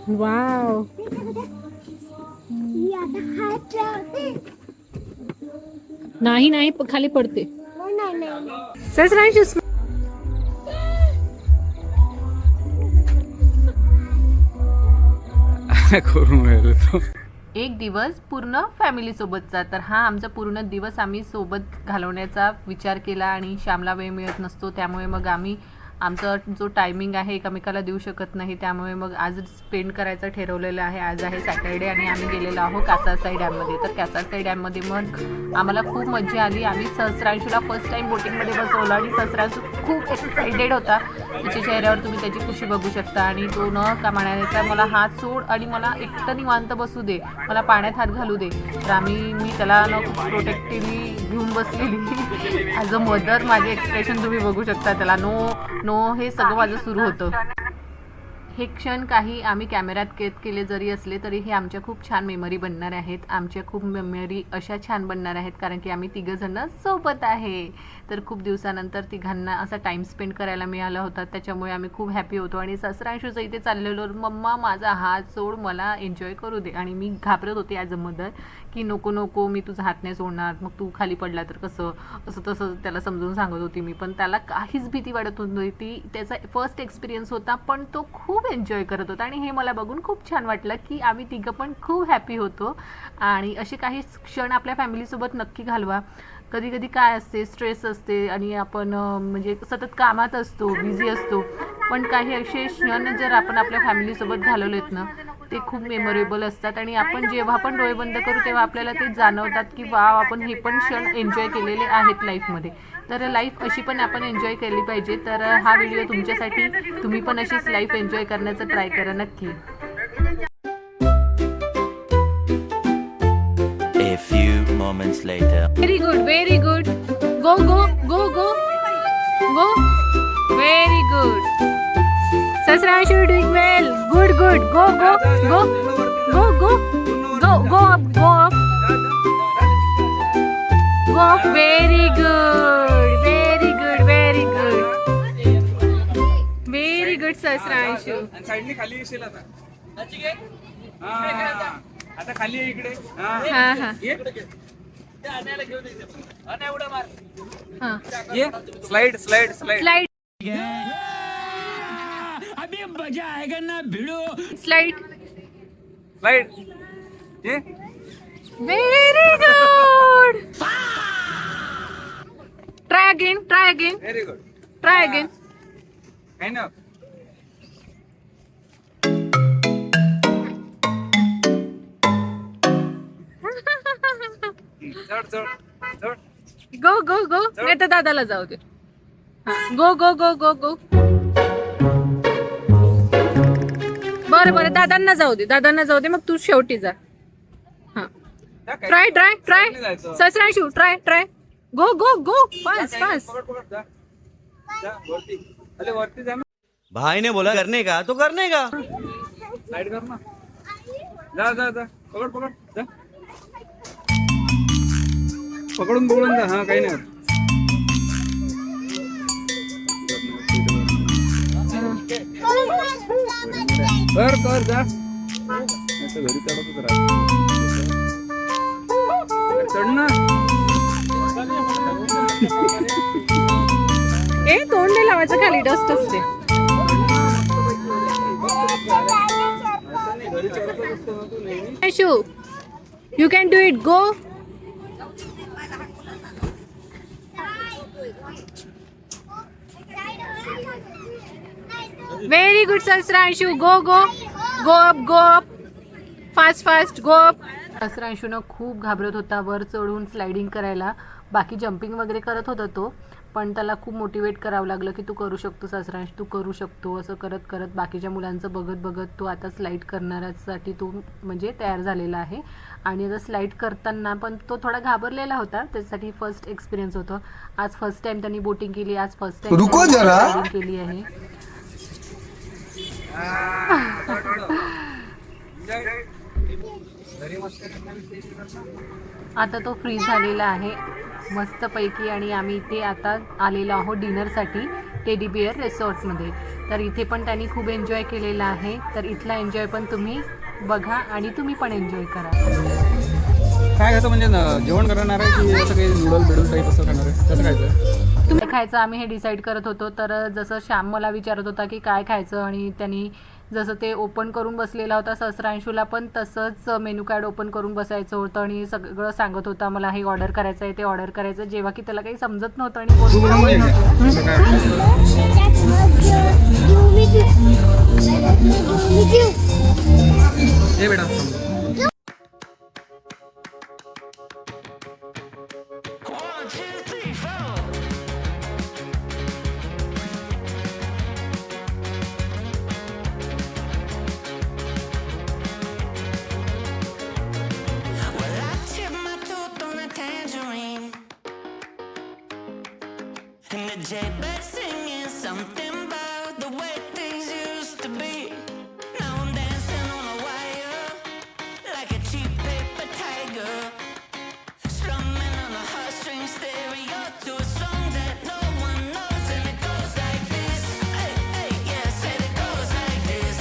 Wow. नाही नाही खाली पडते. ससरांशू करून राहिलो तो. एक दिवस पूर्ण फॅमिली सोबतचा. तर हा आमचा पूर्ण दिवस आम्ही सोबत घालवण्याचा विचार केला आणि श्यामला वेळ मिळत नसतो, त्यामुळे मग आम्ही आमचा जो टायमिंग आहे एकमेकाला देऊ शकत नाही, त्यामुळे मग आज स्पेंड करायचं ठरवलेलं आहे. आज आहे सॅटर्डे आणि आम्ही गेलेलो आहोत कासारसाई डॅममध्ये. तर कासारसाई डॅममध्ये मग आम्हाला खूप मजा आली. आम्ही सहस्रांशूला फर्स्ट टाईम बोटिंगमध्ये बसवलं आणि सहस्रांशू खूप एक्साइटेड होता. त्याच्या चेहऱ्यावर तुम्ही त्याची खुशी बघू शकता. आणि तो न का म्हणायचा मला हात सोड आणि मला एकटं निवांत बसू दे, मला पाण्यात हात घालू दे. तर मी त्याला न खूप प्रोटेक्टिव्हली घेऊन बसलेली. ॲज अ मदर माझे एक्सप्रेशन तुम्ही बघू शकता. त्याला नो नो हे सगळं माझं सुरू होतं. हे क्षण काही आम्ही कॅमेऱ्यात कैद केले जरी असले तरी हे आमच्या खूप छान मेमरी बनणार आहेत. आमच्या खूप मेमरी अशा छान बनणार आहेत कारण की आम्ही तिघंजणं सोबत आहे. तर खूप दिवसानंतर तिघांना असा टाईम स्पेंड करायला मिळाला होता, त्याच्यामुळे आम्ही खूप हॅपी होतो. आणि सहस्रांशूचं इथे चाललेलो, मम्मा माझा हात सोड, मला एन्जॉय करू दे. आणि मी घाबरत होते ॲज अ मदर की नको नको मी तुझा हात नाही सोडणार, मग तू खाली पडला तर कसं, असं तसं त्याला समजून सांगत होती मी. पण त्याला काहीच भीती वाटत नव्हती. त्याचा फर्स्ट एक्सपिरियन्स होता पण तो खूप एन्जॉय करत होता. आणि हे मला बघून खूप छान वाटलं की आम्ही तिघं पण खूप हॅपी होतो. आणि असे काही क्षण आपल्या फॅमिलीसोबत नक्की घालवा. कधी कधी काय असते, स्ट्रेस असते आणि आपण म्हणजे सतत कामात असतो, बिझी असतो, पण काही असे क्षण जर आपण आपल्या फॅमिलीसोबत घालवलेत ना ते खूप मेमोरेबल असतात. आणि आपण जेव्हा पण डोळे बंद करू तेव्हा आपल्याला ते जाणवतात की वाव आपण हे पण क्षण एन्जॉय केलेले आहेत लाईफमध्ये. तर लाईफ अशी पण आपण एन्जॉय केली पाहिजे. तर हा व्हिडिओ तुमच्यासाठी. तुम्ही पण अशीच लाईफ एन्जॉय करण्याचं ट्राय करा नक्की. A few moments later. Very good, very good. Go go go go go. Very good. Sasranshu doing well. Good good. Go go go go go go go up go up go up. Very good, very good, very good, very good Sasranshu. साईडने खाली येशील आता. आता खाली आहे इकडे. हा हा स्लाइड स्लाइड स्लाइड स्लाइड अभी मजा आएगा ना भिड़ो. स्लाइड. स्लाइड. ये very good. Try again, try again, very good. Try again. Kind of. चढ चढ चढ. गो गो गो. नाही तर दादाला जाऊ दे. गो गो गो गो गो. बरं बरं दादांना जाऊ दे, दादांना जाऊ दे, मग तू शेवटी जा. हा try try try. Sasranshu try try. Go go go. Fast fast. पकड पकड जा. जा वरती. अरे वरती जा ना. भाई ने बोला करने का तो करने का. साइड कर ना. जा जा जा. पकड पकड जा. पकडून पकडून जा. हा काही नाही होत. कर कर जा. नाही घरी चढतच राहा. चढ ना. ए तोंड नाही लावायचं, खाली डस्ट असते. घरी चढतच असतो ना तू नेहमी. Sure you can do it. Go. Very good Sasranshu. Go go go up go up. Fast fast go up. सहस्रांशूनं खूप घाबरत होता वर चढून स्लायडिंग करायला. बाकी जम्पिंग वगैरे करत होता तो, पण त्याला खूप मोटिवेट करावं लागलं की तू करू शकतो सहस्रांश, तू करू शकतो. असं करत करत बाकीच्या मुलांचं बघत बघत तो आता स्लाईड करण्यासाठी तो म्हणजे तयार झालेला आहे. आणि आता स्लाईड करताना पण तो थोडा घाबरलेला होता, त्याच्यासाठी फर्स्ट एक्सपिरियन्स होतं. आज फर्स्ट टाइम त्यांनी बोटिंग केली, आज फर्स्ट टाइम स्लायडिंग केली आहे. आता तो फ्री झालेला आहे मस्तपैकी. आणि आम्ही इथे आता आलेलो आहोत डिनरसाठी टेडी बिअर रिसॉर्टमध्ये. तर इथे पण त्यांनी खूप एन्जॉय केलेला आहे. तर इथला एन्जॉय पण तुम्ही बघा आणि तुम्ही पण एन्जॉय करा. काय खायचं म्हणजे जेवण करणार आहे की असं काही नूडल बिडल टाईप असं खाणार आहे? कसं खायचं? तुम्ही खायचं आम्ही हे डिसाईड करत होतो. तर जसं श्याम मला विचारत होता की काय खायचं आणि त्यांनी जसं ते ओपन करून बसलेला होता, सहस्रांशूला पण तसंच मेनू कार्ड ओपन करून बसायचं होतं आणि सगळं सांगत होता मला हे ऑर्डर करायचं आहे ते ऑर्डर करायचं, जेव्हा की त्याला काही समजत नव्हतं आणि तू बनवून ये का? कसं काय? ये बेटा. And the jailbird singing something about the way things used to be. Now I'm dancing on a wire like a cheap paper tiger, strumming on a heartstring stereo to a song that no one knows, and it goes like this. Hey, hey, yeah, said it goes like this.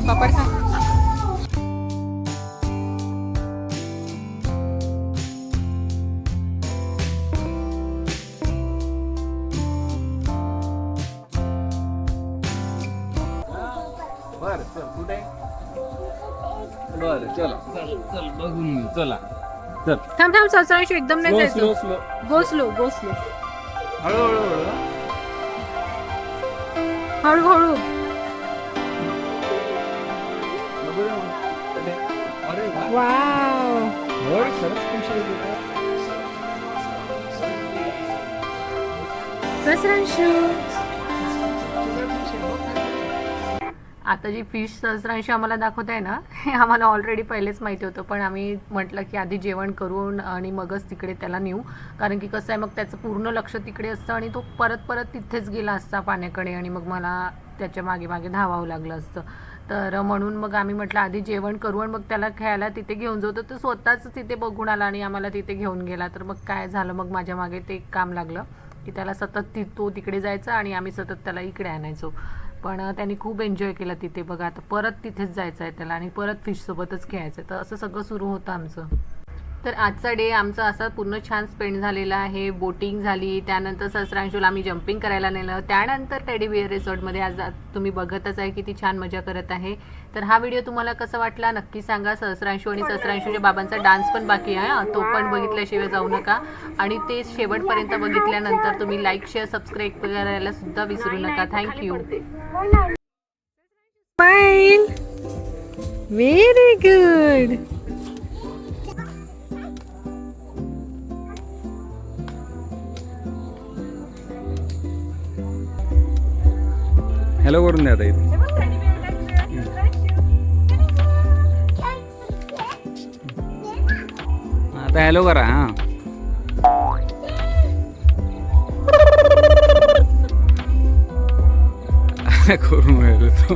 पापड खा. बरं चल कुठे? बरं चला चल बघून घेऊ. चला चल. थांब थांब सहस्रांशू एकदम नाही स्लो जायचं. Slow go slow go slow. हळूहळू हळू हळूहळू. बघू दे मग. अरे वा. वाव. होय, सरस खुश आहे बेटा. सहस्रांशू. आता जी फिश सहस्रांशी आम्हाला दाखवत आहे ना, हे आम्हाला ऑलरेडी पहिलेच माहिती होतं, पण आम्ही म्हटलं की आधी जेवण करून आणि मगच तिकडे त्याला नेऊ, कारण की कसं आहे मग त्याचं पूर्ण लक्ष तिकडे असतं आणि तो परत परत तिथेच गेला असता पाण्याकडे आणि मग मला त्याच्या मागे मागे धावावं लागलं असतं. तर म्हणून मग आम्ही म्हटलं आधी जेवण करू आणि मग त्याला खेळायला तिथे घेऊन जाऊ. तर तो स्वतःच तिथे बघून आला आणि आम्हाला तिथे घेऊन गेला. तर मग काय झालं, मग माझ्या मागे ते काम लागलं की त्याला सतत तो तिकडे जायचा आणि आम्ही सतत त्याला इकडे आणायचो. पण त्यांनी खूप एन्जॉय केला तिथे. बघा आता परत तिथेच जायचं आहे त्याला आणि परत फिशसोबतच खेळायचं आहे. तर असं सगळं सुरू होतं आमचं. तर आजचा डे आमचा असा पूर्ण छान स्पेंड झालेला आहे. बोटिंग झाली, त्यानंतर सहस्रांशूला आम्ही जम्पिंग करायला नेलं, त्यानंतर टेडी बिअर रिसॉर्टमध्ये आज तुम्ही बघतच आहे किती छान मजा करत आहे. तर हा व्हिडिओ तुम्हाला कसा वाटला नक्की सांगा. सहस्रांशू आणि सहस्रांशूच्या बाबांचा डान्स पण बाकी आहे, तो पण बघितल्याशिवाय जाऊ नका. आणि ते शेवटपर्यंत बघितल्यानंतर तुम्ही लाईक शेअर सबस्क्राईब करायला सुद्धा विसरू नका. Thank you. Smile. Very good. Hello करून द्या आता इथे. आता हॅलो करा. हां करून मिळतो.